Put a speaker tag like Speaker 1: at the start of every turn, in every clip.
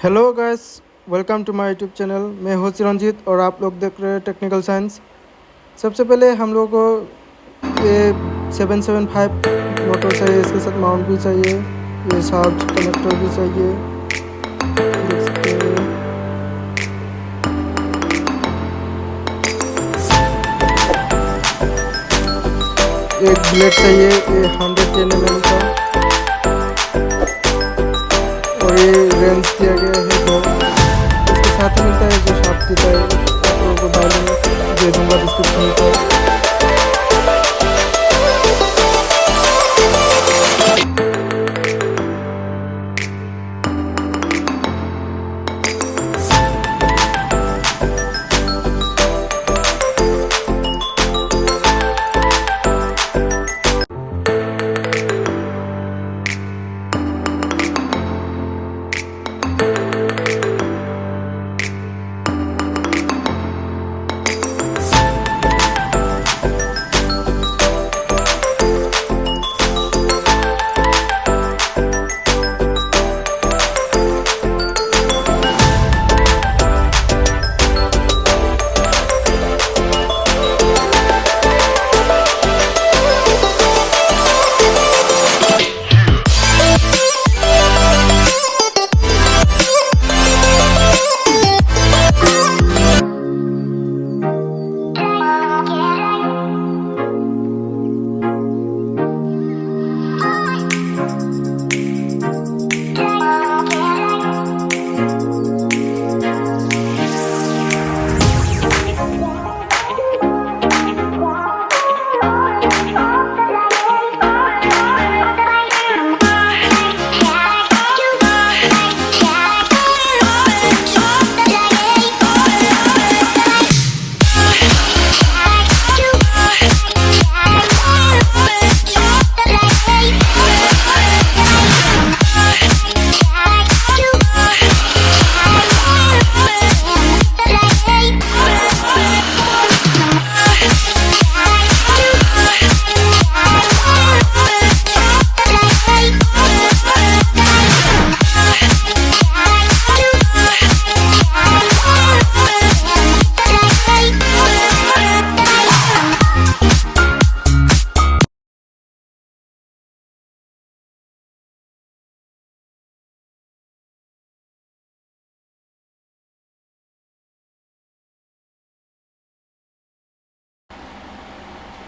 Speaker 1: Hello guys, welcome to my YouTube channel. मैं हूँ चिरंजीत और आप लोग देख रहे हैं टेक्निकल साइंस। सबसे पहले हम लोग को ये 775 मोटर चाहिए, इसके साथ माउंट भी चाहिए, ये शाफ्ट कनेक्टर भी चाहिए, देख सकते हैं। एक ब्लेड चाहिए, ये 110 mm का, और ये रेंज दिया गया है दो। इसके साथ ही मिलता है जो शाफ्ट देता है, आप लोगों को डायरेक्ट दे दूँगा डिस्क्रिप्शन में।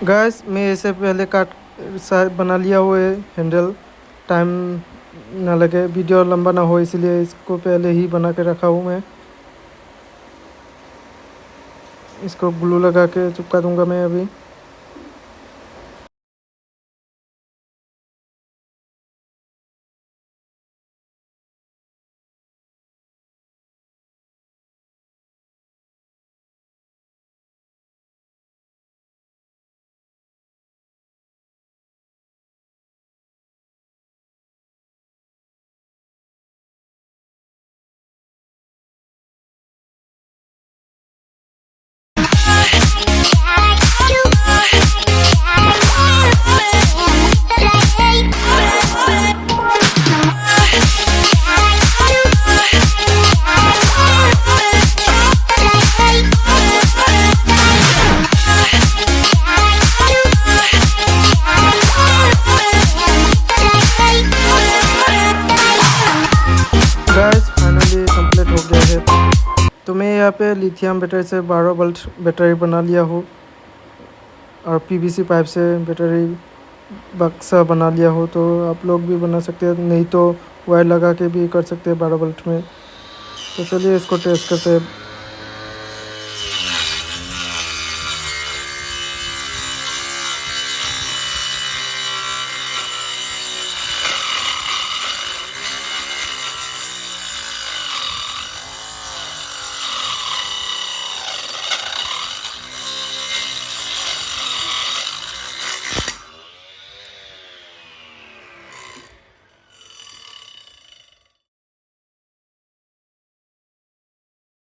Speaker 1: गैस मैं इसे पहले काट बना लिया हुआ है हैंडल, टाइम ना लगे, वीडियो लंबा ना हो, इसलिए इसको पहले ही बना के रखा हूँ मैं। इसको ग्लू लगा के चिपका दूंगा मैं अभी। कंप्लीट हो गया है। तो मैं यहाँ पे लिथियम बैटरी से 12 वोल्ट बैटरी बना लिया हूँ, और पीवीसी पाइप से बैटरी बक्सा बना लिया हो। तो आप लोग भी बना सकते हैं, नहीं तो वायर लगा के भी कर सकते हैं 12 वोल्ट में। तो चलिए इसको टेस्ट करते हैं।